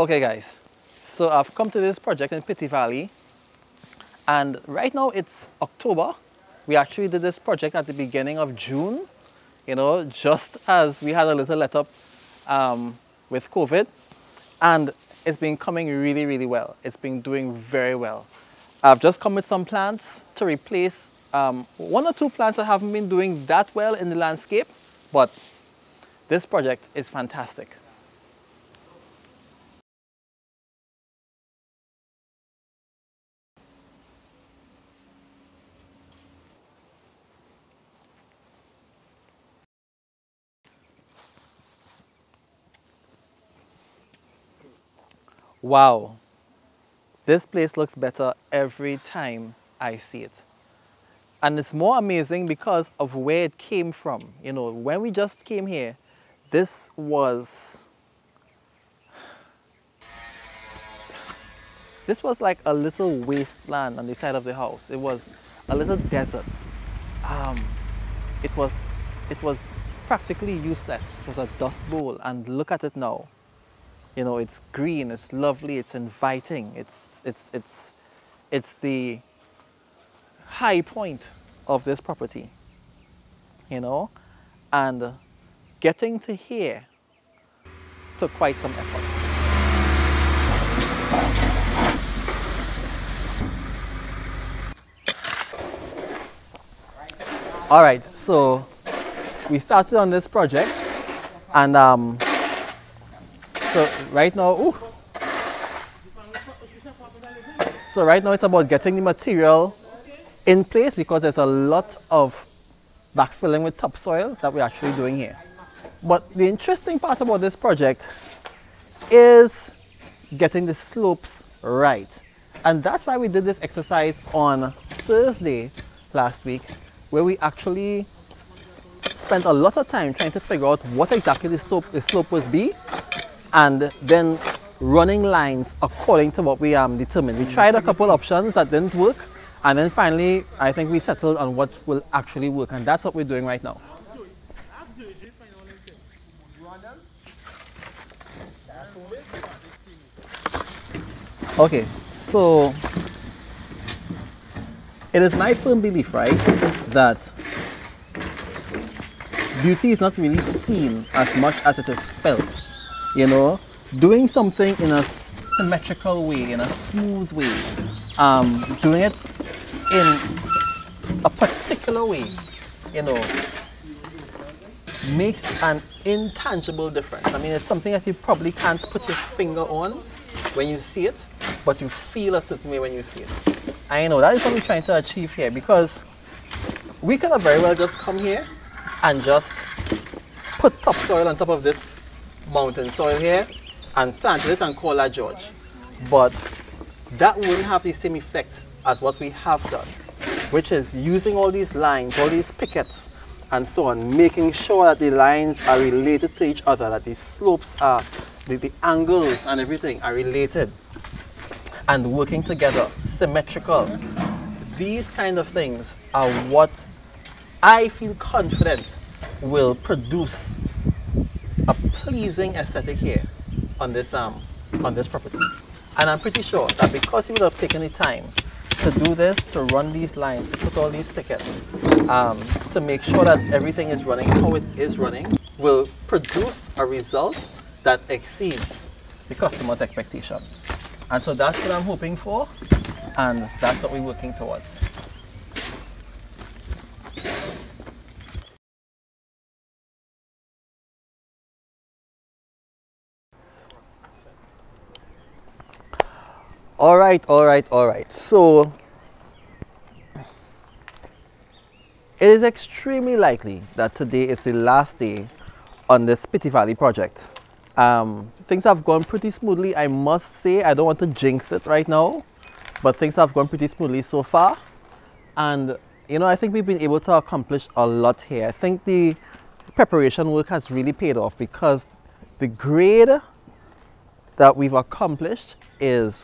Okay guys, so I've come to this project in Petit Valley, and right now it's October. We actually did this project at the beginning of June, you know, just as we had a little let up with COVID, and it's been coming really well. It's been doing very well. I've just come with some plants to replace one or two plants that haven't been doing that well in the landscape, but this project is fantastic. Wow, this place looks better every time I see it. And it's more amazing because of where it came from. You know, when we just came here, this was like a little wasteland on the side of the house. It was a little desert. It was practically useless. It was a dust bowl, and look at it now. You know, it's green, it's lovely, it's inviting. It's the high point of this property, you know, and getting to here took quite some effort. All right, so we started on this project, and so right now, so right now it's about getting the material in place because there's a lot of backfilling with topsoil that we're actually doing here. But the interesting part about this project is getting the slopes right. And that's why we did this exercise on Thursday last week, where we actually spent a lot of time trying to figure out what exactly the slope would be, and then running lines according to what we determined. We tried a couple options that didn't work, and then finally I think we settled on what will actually work, and that's what we're doing right now. Okay, so it is my firm belief, right, that beauty is not really seen as much as it is felt. You know, doing something in a symmetrical way, in a smooth way, doing it in a particular way, you know, makes an intangible difference. I mean, it's something that you probably can't put your finger on when you see it, but you feel a certain way when you see it. I know that is what we're trying to achieve here, because we could have very well just come here and just put topsoil on top of this mountain soil here and planted it and call that George. But that wouldn't have the same effect as what we have done, which is using all these lines, all these pickets and so on, making sure that the lines are related to each other, that the slopes are, the angles and everything are related and working together, symmetrical. These kind of things are what I feel confident will produce a pleasing aesthetic here on this property. And I'm pretty sure that because you would have taken the time to do this, to run these lines, to put all these pickets, to make sure that everything is running how it is running, will produce a result that exceeds the customer's expectation. And so that's what I'm hoping for, and that's what we're working towards. All right. So it is extremely likely that today is the last day on this Petit Valley project. Things have gone pretty smoothly, I must say. I don't want to jinx it right now, but things have gone pretty smoothly so far. And you know, I think we've been able to accomplish a lot here. I think the preparation work has really paid off, because the grade that we've accomplished is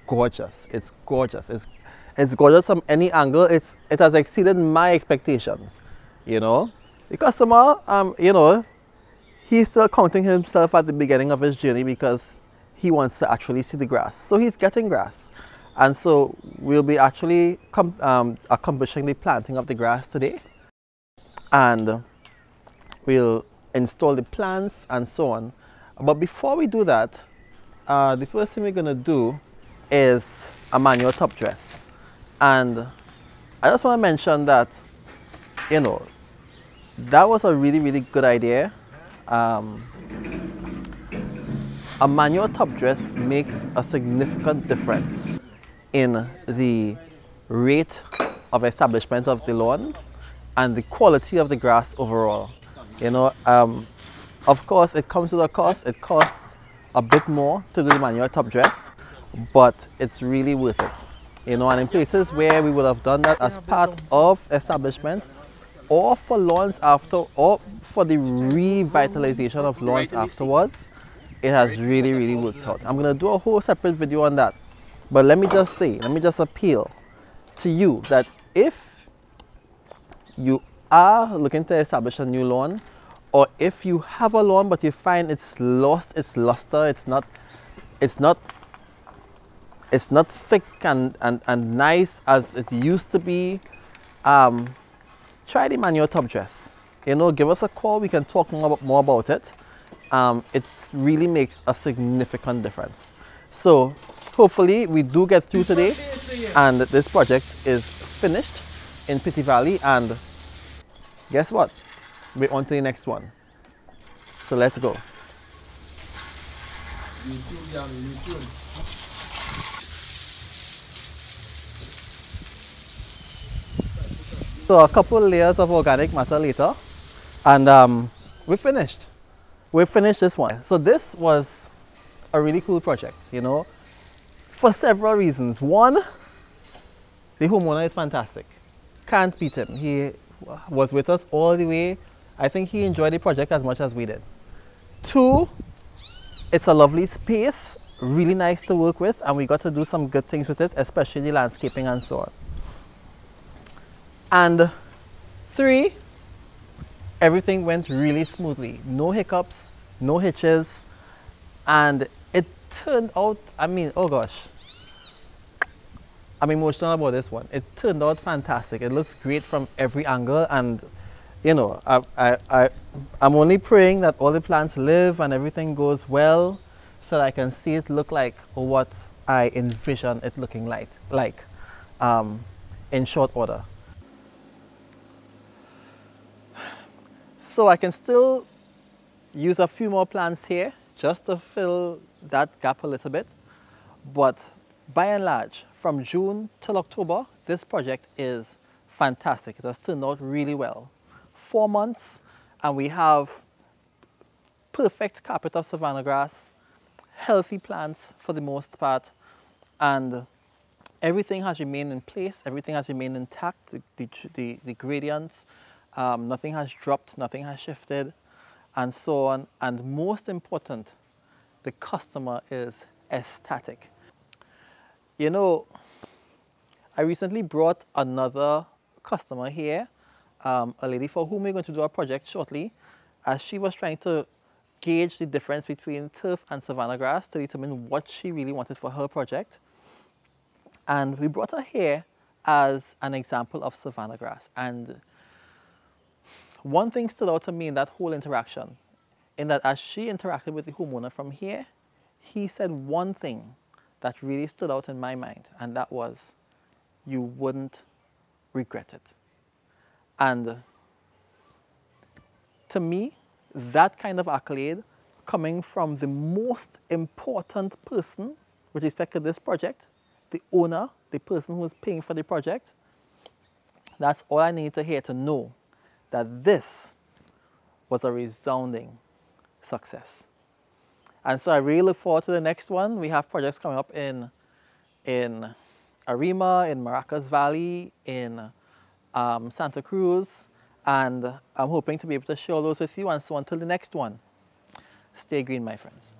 gorgeous. It's gorgeous. It's gorgeous from any angle. It has exceeded my expectations. You know, the customer, you know, he's still counting himself at the beginning of his journey, because he wants to actually see the grass. So he's getting grass. And so we'll be actually accomplishing the planting of the grass today. And we'll install the plants and so on. But before we do that, the first thing we're going to do is a manual top dress. And I just want to mention that, you know, that was a really, really good idea. A manual top dress makes a significant difference in the rate of establishment of the lawn and the quality of the grass overall. You know, of course it comes with a cost. It costs a bit more to do the manual top dress, but it's really worth it. You know, and in places where we would have done that as part of establishment, or for lawns after, or for the revitalization of lawns afterwards, it has really, really worked out. I'm going to do a whole separate video on that. But let me just say, let me just appeal to you that if you are looking to establish a new lawn, or if you have a lawn but you find it's lost its luster, it's not thick and nice as it used to be, try the manual top dress. You know, give us a call, we can talk more about it. It really makes a significant difference. So hopefully we do get through today and this project is finished in Petit Valley, and guess what? We're on to the next one. So let's go. So a couple layers of organic matter later, and we're finished. We finished this one. So this was a really cool project, you know, for several reasons. One, the homeowner is fantastic. Can't beat him. He was with us all the way. I think he enjoyed the project as much as we did. Two, it's a lovely space, really nice to work with, and we got to do some good things with it, especially the landscaping and so on. And three, everything went really smoothly. No hiccups, no hitches, and it turned out, I mean, oh gosh, I'm emotional about this one. It turned out fantastic. It looks great from every angle, and you know, I'm only praying that all the plants live and everything goes well so that I can see it look like what I envision it looking like in short order. So I can still use a few more plants here just to fill that gap a little bit. But by and large, from June till October, this project is fantastic. It has turned out really well. 4 months and we have perfect carpet of Savannah grass, healthy plants for the most part, and everything has remained in place, everything has remained intact, the gradients, nothing has dropped, nothing has shifted, and so on. And most important, the customer is ecstatic. You know, I recently brought another customer here, a lady for whom we're going to do a project shortly, as she was trying to gauge the difference between turf and Savannah grass to determine what she really wanted for her project. And we brought her here as an example of Savannah grass. And one thing stood out to me in that whole interaction, in that as she interacted with the homeowner from here, he said one thing that really stood out in my mind, and that was, you wouldn't regret it. And to me, that kind of accolade coming from the most important person with respect to this project, the owner, the person who is paying for the project, that's all I need to hear to know that this was a resounding success. And so I really look forward to the next one. We have projects coming up in Arima, in Maracas Valley, in Santa Cruz, and I'm hoping to be able to share those with you. And so until the next one, stay green, my friends.